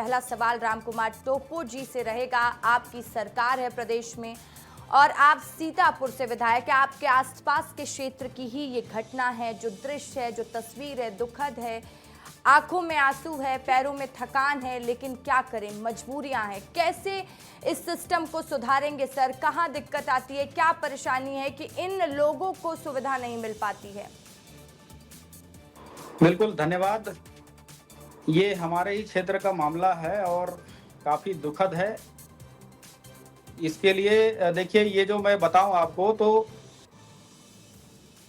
पहला सवाल रामकुमार टोप्पो जी से रहेगा। आपकी सरकार है प्रदेश में और आप सीतापुर से विधायक है। आपके आसपास के क्षेत्र की ही ये घटना है, जो दृश्य है, जो तस्वीर है, दुखद है। आंखों में आंसू है, पैरों में थकान है, लेकिन क्या करें, मजबूरियां हैं। कैसे इस सिस्टम को सुधारेंगे सर? कहां दिक्कत आती है, क्या परेशानी है कि इन लोगों को सुविधा नहीं मिल पाती है? बिल्कुल, धन्यवाद। ये हमारे ही क्षेत्र का मामला है और काफ़ी दुखद है। इसके लिए देखिए, ये जो मैं बताऊं आपको, तो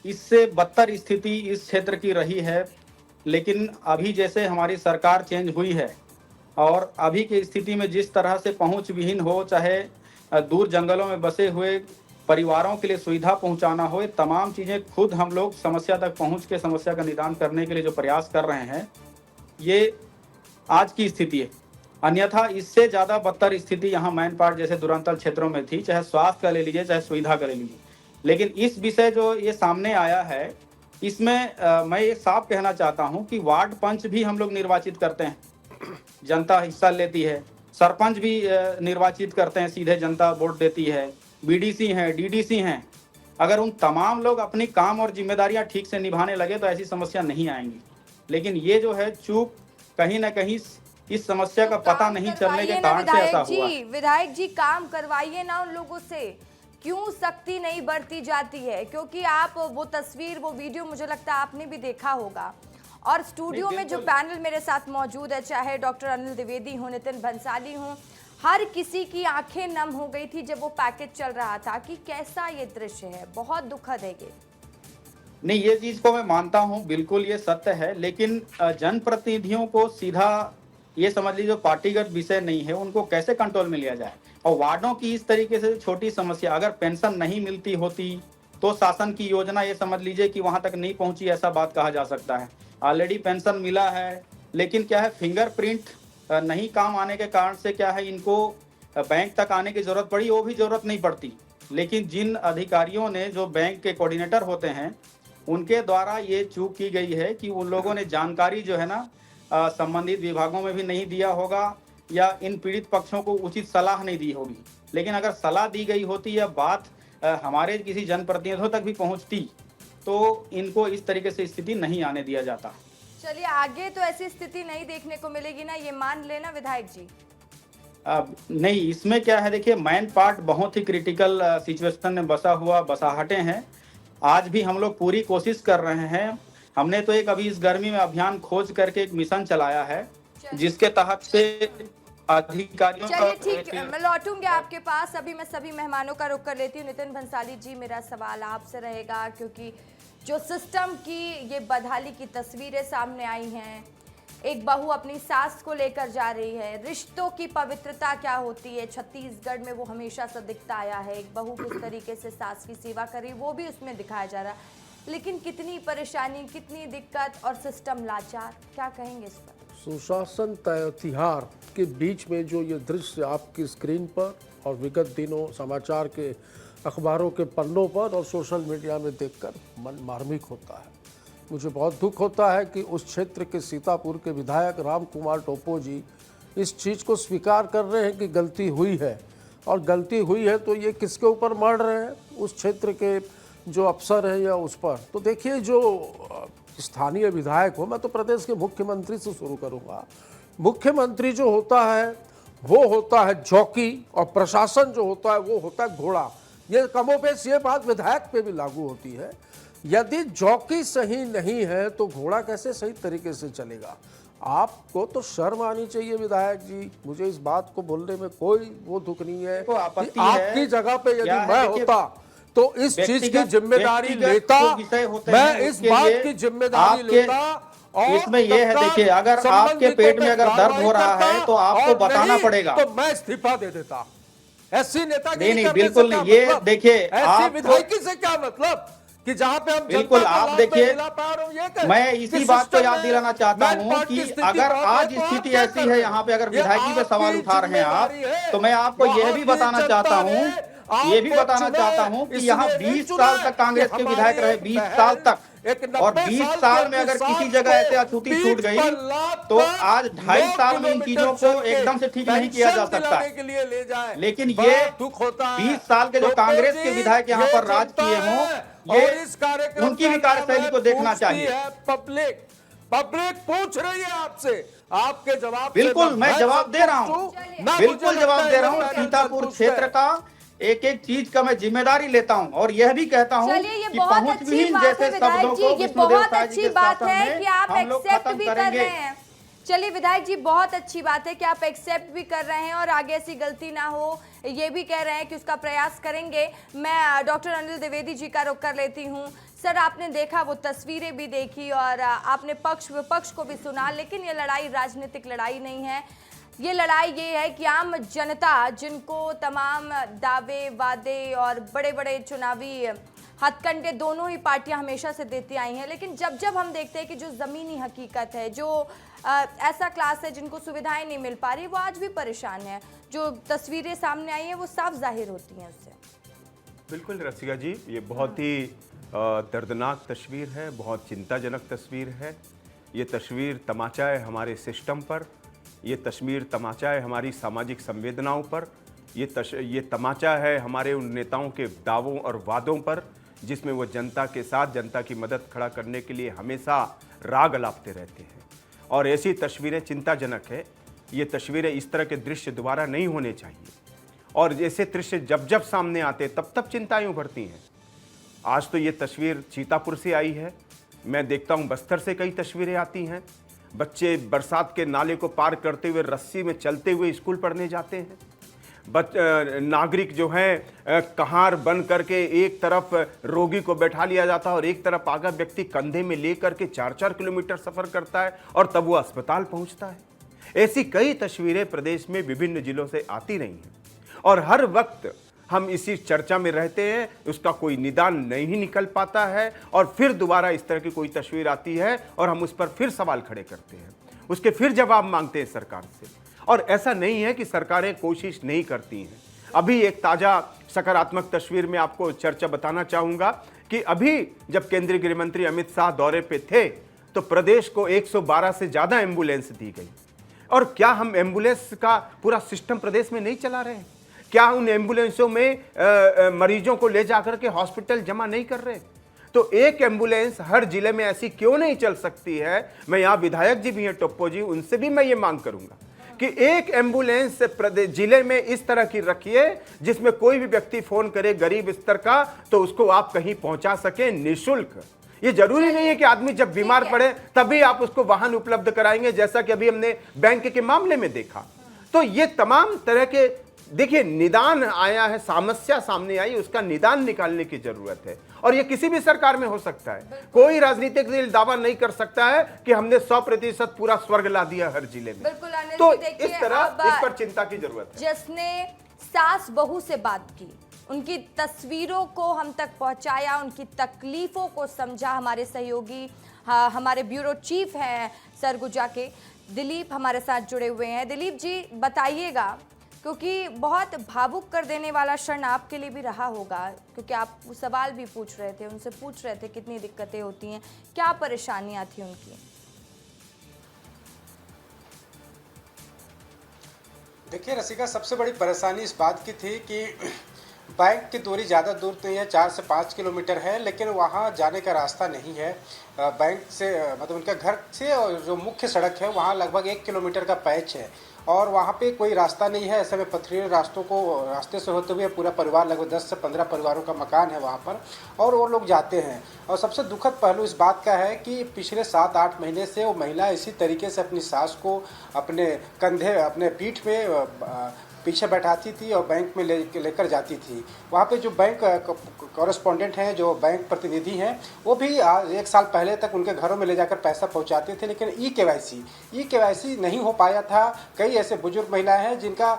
इससे बदतर स्थिति इस क्षेत्र की रही है। लेकिन अभी जैसे हमारी सरकार चेंज हुई है और अभी की स्थिति में जिस तरह से पहुंच विहीन हो, चाहे दूर जंगलों में बसे हुए परिवारों के लिए सुविधा पहुंचाना हो, ये तमाम चीज़ें खुद हम लोग समस्या तक पहुंच के समस्या का निदान करने के लिए जो प्रयास कर रहे हैं, ये आज की स्थिति है। अन्यथा इससे ज़्यादा बदतर स्थिति यहाँ मैनपाट जैसे दूरांचल क्षेत्रों में थी, चाहे स्वास्थ्य का ले लीजिए, चाहे सुविधा का ले लीजिए। लेकिन इस विषय जो ये सामने आया है, इसमें मैं ये साफ कहना चाहता हूँ कि वार्ड पंच भी हम लोग निर्वाचित करते हैं, जनता हिस्सा लेती है। सरपंच भी निर्वाचित करते हैं, सीधे जनता वोट देती है। बीडीसी हैं, डीडीसी हैं। अगर उन तमाम लोग अपनी काम और जिम्मेदारियां ठीक से निभाने लगे तो ऐसी समस्या नहीं आएंगी। लेकिन ये जो है चूक कहीं ना कहीं इस समस्या का पता नहीं चलने के कारण से ऐसा हुआ। विधायक जी, काम करवाइए ना उन लोगों से। क्यों सख्ती नहीं बरती जाती है? क्योंकि आप वो तस्वीर, वो वीडियो मुझे लगता है आपने भी देखा होगा। और स्टूडियो में जो पैनल मेरे साथ मौजूद है, चाहे डॉक्टर अनिल द्विवेदी हो, नितिन भंसाली हो, हर किसी की आंखें नम हो गई थी जब वो पैकेज चल रहा था कि कैसा ये दृश्य है। बहुत दुखद है ये। नहीं, ये चीज को मैं मानता हूँ, बिल्कुल ये सत्य है। लेकिन जनप्रतिनिधियों को सीधा ये समझ लीजिए, पार्टीगत विषय नहीं है, उनको कैसे कंट्रोल में लिया जाए। और वार्डों की इस तरीके से छोटी समस्या, अगर पेंशन नहीं मिलती होती तो शासन की योजना ये समझ लीजिए कि वहां तक नहीं पहुंची, ऐसा बात कहा जा सकता है। ऑलरेडी पेंशन मिला है, लेकिन क्या है, फिंगरप्रिंट नहीं काम आने के कारण से क्या है, इनको बैंक तक आने की जरूरत पड़ी, वो भी जरूरत नहीं पड़ती। लेकिन जिन अधिकारियों ने, जो बैंक के कोऑर्डिनेटर होते हैं, उनके द्वारा ये चूक की गई है कि उन लोगों ने जानकारी जो है ना संबंधित विभागों में भी नहीं दिया होगा, या इन पीड़ित पक्षों को उचित सलाह नहीं दी होगी। लेकिन अगर सलाह दी गई होती या बात हमारे किसी जनप्रतिनिधियों तक भी पहुंचती तो इनको इस तरीके से स्थिति नहीं आने दिया जाता। चलिए, आगे तो ऐसी स्थिति नहीं देखने को मिलेगी ना, ये मान लेना विधायक जी। नहीं, इसमें क्या है, देखिए, मैनपाट बहुत ही क्रिटिकल सिचुएशन में बसा हुआ बसाहटें हैं। आज भी हम लोग पूरी कोशिश कर रहे हैं। हमने तो एक अभी इस गर्मी में अभियान खोज करके एक मिशन चलाया है, जिसके तहत से अधिकारियों का। चलिए ठीक है, मैं लौटूंगी आपके पास। अभी मैं सभी मेहमानों का रुख कर लेती हूँ। नितिन भंसाली जी, मेरा सवाल आपसे रहेगा, क्योंकि जो सिस्टम की ये बदहाली की तस्वीरें सामने आई हैं, एक बहू अपनी सास को लेकर जा रही है। रिश्तों की पवित्रता क्या होती है, छत्तीसगढ़ में वो हमेशा से दिखता आया है। एक बहू किस तरीके से सास की सेवा करे, वो भी उसमें दिखाया जा रहा है। लेकिन कितनी परेशानी, कितनी दिक्कत और सिस्टम लाचार, क्या कहेंगे इस पर? सुशासन त्योहार के बीच में जो ये दृश्य आपकी स्क्रीन पर और विगत दिनों समाचार के अखबारों के पन्नों पर और सोशल मीडिया में देखकर मन मार्मिक होता है। मुझे बहुत दुख होता है कि उस क्षेत्र के सीतापुर के विधायक रामकुमार टोप्पो जी इस चीज़ को स्वीकार कर रहे हैं कि गलती हुई है, और गलती हुई है तो ये किसके ऊपर मढ़ रहे हैं, उस क्षेत्र के जो अफसर हैं या उस पर। तो देखिए, जो स्थानीय विधायक हो, मैं तो प्रदेश के मुख्यमंत्री से शुरू करूंगा। मुख्यमंत्री जो होता है वो होता है जॉकी, और प्रशासन जो होता है वो होता है घोड़ा। ये कमोबेश ये बात विधायक पे भी लागू होती है। यदि जॉकी सही नहीं है तो घोड़ा कैसे सही तरीके से चलेगा? आपको तो शर्म आनी चाहिए विधायक जी। मुझे इस बात को बोलने में कोई वो दुख नहीं है कि आपकी जगह पे यदि मैं होता तो इस चीज की जिम्मेदारी लेता, मैं इस बात की जिम्मेदारी लेता। और इसमें ये है, देखिए, अगर आपके पेट में अगर दर्द हो रहा है तो आपको बताना पड़ेगा, तो मैं इस्तीफा दे देता। ऐसी नेता नहीं, बिल्कुल, ये देखिए, ऐसी विधायकी से क्या मतलब कि जहां पे हम बिल्कुल, आप देखिए, मैं इसी बात को याद दिलाना चाहता हूं कि अगर आज स्थिति ऐसी है यहाँ पे, अगर विधायकी पे सवाल उठा रहे हैं आप, तो मैं आपको यह भी बताना चाहता हूं कि यहाँ 20 साल तक कांग्रेस के विधायक रहे, 20 साल तक एक और 90 20 साल साल के में अगर किसान किसी जगह ऐसे अछूती को छूट बीच गई पर लाद तो कर आज 2.5 साल में इन 9 चीजों किलोमीटर को चल के एकदम से ठीक नहीं किया जा पेंशन सकता दिलाने के लिए ले जाए। लेकिन बड़ा ये दुख होता है। 20 साल के जो टोप्पो कांग्रेस जी, के विधायक यहाँ ये पर राज जनता किए हों है ये और इस कार्यक्रम उनकी भी का नाम कार्यशैली है को देखना पूछती चाहिए। है पब्लिक। पब्लिक पूछ रही है आपसे, आपके जवाब बिल्कुल से मैं जवाब दे रहा हूँ, बिल्कुल जवाब दे रहा हूँ। सीतापुर क्षेत्र का एक एक चीज का मैं जिम्मेदारी लेता हूँ और यह भी कहता हूँ चलिए, ये कि बहुत पहुंच अच्छी विहीन बात है जैसे विधायक शब्दों जी, को ये विष्णुदेव बहुत साय जी अच्छी के बात शासन है में कि आप हम लोग एक्सेप्ट खत्म भी कर करेंगे। रहे हैं। चलिए विधायक जी, बहुत अच्छी बात है कि आप एक्सेप्ट भी कर रहे हैं और आगे ऐसी गलती ना हो ये भी कह रहे हैं कि उसका प्रयास करेंगे। मैं डॉक्टर अनिल द्विवेदी जी का रुख कर लेती हूँ। सर, आपने देखा, वो तस्वीरें भी देखी और आपने पक्ष विपक्ष को भी सुना, लेकिन ये लड़ाई राजनीतिक लड़ाई नहीं है। ये लड़ाई ये है कि आम जनता, जिनको तमाम दावे वादे और बड़े बड़े चुनावी हथकंडे दोनों ही पार्टियां हमेशा से देती आई हैं, लेकिन जब जब हम देखते हैं कि जो ज़मीनी हकीकत है, जो ऐसा क्लास है जिनको सुविधाएं नहीं मिल पा रही, वो आज भी परेशान है। जो तस्वीरें सामने आई हैं वो साफ जाहिर होती हैं उससे। बिल्कुल रसिका जी, ये बहुत ही दर्दनाक तस्वीर है, बहुत चिंताजनक तस्वीर है। ये तस्वीर तमाचा है हमारे सिस्टम पर, ये तस्वीर तमाचा है हमारी सामाजिक संवेदनाओं पर, ये तमाचा है हमारे उन नेताओं के दावों और वादों पर जिसमें वो जनता के साथ जनता की मदद खड़ा करने के लिए हमेशा राग अलापते रहते हैं। और ऐसी तस्वीरें चिंताजनक है। ये तस्वीरें, इस तरह के दृश्य दोबारा नहीं होने चाहिए और ऐसे दृश्य जब जब सामने आते तब तब चिंताएं उभरती हैं। आज तो ये तस्वीर सीतापुर से आई है, मैं देखता हूँ बस्तर से कई तस्वीरें आती हैं। बच्चे बरसात के नाले को पार करते हुए रस्सी में चलते हुए स्कूल पढ़ने जाते हैं। नागरिक जो हैं कहार बन करके एक तरफ रोगी को बैठा लिया जाता है और एक तरफ आगा व्यक्ति कंधे में ले करके 4-4 किलोमीटर सफ़र करता है और तब वो अस्पताल पहुंचता है। ऐसी कई तस्वीरें प्रदेश में विभिन्न जिलों से आती रही हैं और हर वक्त हम इसी चर्चा में रहते हैं, उसका कोई निदान नहीं निकल पाता है और फिर दोबारा इस तरह की कोई तस्वीर आती है और हम उस पर फिर सवाल खड़े करते हैं, उसके फिर जवाब मांगते हैं सरकार से। और ऐसा नहीं है कि सरकारें कोशिश नहीं करती हैं। अभी एक ताज़ा सकारात्मक तस्वीर में आपको चर्चा बताना चाहूँगा कि अभी जब केंद्रीय गृह मंत्री अमित शाह दौरे पे थे तो प्रदेश को 112 से ज़्यादा एम्बुलेंस दी गई। और क्या हम एम्बुलेंस का पूरा सिस्टम प्रदेश में नहीं चला रहे हैं? क्या उन एम्बुलेंसों में मरीजों को ले जाकर के हॉस्पिटल जमा नहीं कर रहे? तो एक एम्बुलेंस हर जिले में ऐसी क्यों नहीं चल सकती है? मैं यहाँ विधायक जी भी हैं टोप्पो जी, उनसे भी मैं ये मांग करूंगा कि एक एम्बुलेंस जिले में इस तरह की रखिए जिसमें कोई भी व्यक्ति फोन करे गरीब स्तर का तो उसको आप कहीं पहुंचा सके निःशुल्क। ये जरूरी नहीं है कि आदमी जब बीमार पड़े तभी आप उसको वाहन उपलब्ध कराएंगे, जैसा कि अभी हमने बैंक के मामले में देखा। तो ये तमाम तरह के, देखिए, निदान आया है, समस्या सामने आई, उसका निदान निकालने की जरूरत है और ये किसी भी सरकार में हो सकता है। कोई राजनीतिक दल दावा नहीं कर सकता है कि हमने 100% पूरा स्वर्ग ला दिया हर जिले में। बिल्कुल अनिल तो जी, देखिए, इस तरह इस पर चिंता की जरूरत है। जिसने सास बहू से बात की, उनकी तस्वीरों को हम तक पहुंचाया, उनकी तकलीफों को समझा, हमारे सहयोगी हमारे ब्यूरो चीफ हैं सरगुजा के दिलीप हमारे साथ जुड़े हुए हैं। दिलीप जी, बताइएगा, क्योंकि बहुत भावुक कर देने वाला क्षण आपके लिए भी रहा होगा, क्योंकि आप सवाल भी पूछ रहे थे, उनसे पूछ रहे थे कितनी दिक्कतें होती हैं, क्या परेशानियां थी उनकी। देखिए रसिका, सबसे बड़ी परेशानी इस बात की थी कि बैंक की दूरी ज़्यादा दूर तो है, 4 से 5 किलोमीटर है, लेकिन वहाँ जाने का रास्ता नहीं है। बैंक से मतलब उनके घर से और जो मुख्य सड़क है वहाँ लगभग 1 किलोमीटर का पैच है और वहाँ पे कोई रास्ता नहीं है। ऐसे में पथरीले रास्ते से होते हुए पूरा परिवार, लगभग 10 से 15 परिवारों का मकान है वहाँ पर और वो लोग जाते हैं। और सबसे दुखद पहलू इस बात का है कि पिछले 7-8 महीने से वो महिला इसी तरीके से अपनी सास को अपने कंधे, अपने पीठ में पीछे बैठाती थी और बैंक में लेकर जाती थी। वहाँ पे जो बैंक कॉरेस्पॉन्डेंट हैं, जो बैंक प्रतिनिधि हैं, वो भी 1 साल पहले तक उनके घरों में ले जाकर पैसा पहुँचाते थे, लेकिन ई केवाईसी नहीं हो पाया था। कई ऐसे बुजुर्ग महिलाएं हैं जिनका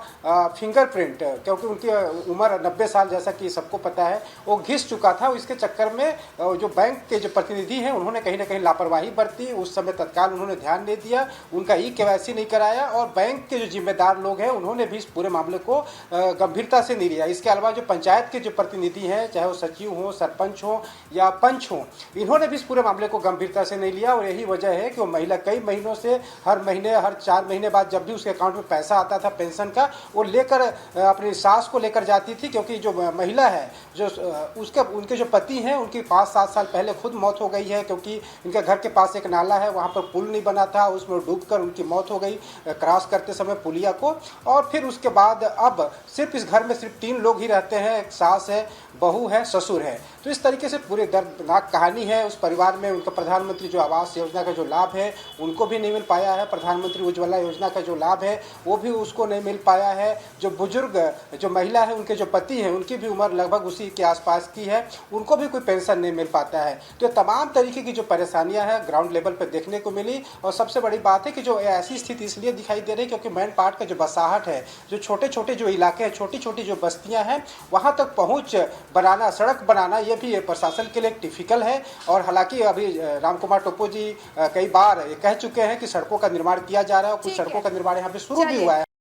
फिंगरप्रिंट, क्योंकि उनकी उम्र 90 साल जैसा कि सबको पता है, वो घिस चुका था। इसके चक्कर में जो बैंक के जो प्रतिनिधि हैं उन्होंने कहीं ना कहीं लापरवाही बरती। उस समय तत्काल उन्होंने ध्यान नहीं दिया, उनका ई केवाईसी नहीं कराया और बैंक के जो जिम्मेदार लोग हैं उन्होंने भी इस पूरे मामले को गंभीरता से नहीं लिया। इसके अलावा जो पंचायत के जो प्रतिनिधि हैं, चाहे वो सचिव हो, सरपंच हो या पंच हो, इन्होंने भी इस पूरे मामले को गंभीरता से नहीं लिया। और यही वजह है कि वो महिला कई महीनों से हर 4 महीने बाद जब भी उसके अकाउंट में पैसा आता था पेंशन का, वो लेकर अपनी सास को लेकर जाती थी, क्योंकि जो महिला है जो उनके जो पति हैं उनकी 5-7 साल पहले खुद मौत हो गई है, क्योंकि इनके घर के पास एक नाला है, वहाँ पर पुल नहीं बना था, उसमें डूबकर उनकी मौत हो गई क्रॉस करते समय पुलिया को। और फिर उसके बाद अब सिर्फ इस घर में सिर्फ 3 लोग ही रहते हैं, एक सास है, बहू है, ससुर है। तो इस तरीके से पूरी दर्दनाक कहानी है उस परिवार में। उनका प्रधानमंत्री जो आवास योजना का जो लाभ है उनको भी नहीं मिल पाया है, प्रधानमंत्री उज्ज्वला योजना का जो लाभ है वो भी उसको नहीं मिल पाया है। जो बुजुर्ग जो महिला है उनके जो पति हैं उनकी भी उम्र लगभग उसी के आसपास की है, उनको भी कोई पेंशन नहीं मिल पाता है। तो तमाम तरीके की जो परेशानियां हैं ग्राउंड लेवल पर देखने को मिली। और सबसे बड़ी बात है कि जो ऐसी स्थिति इसलिए दिखाई दे रही है क्योंकि मैन पार्ट का जो बसाहट है, जो छोटे छोटे जो इलाके हैं, छोटी छोटी जो बस्तियां हैं, वहां तक पहुंच बनाना, सड़क बनाना, ये भी प्रशासन के लिए डिफिकल्ट है। और हालांकि अभी रामकुमार टोप्पो जी कई बार कह चुके हैं कि सड़कों का निर्माण किया जा रहा है और कुछ ठीक है। सड़कों का निर्माण यहाँ पे शुरू भी चलिए। हुआ है।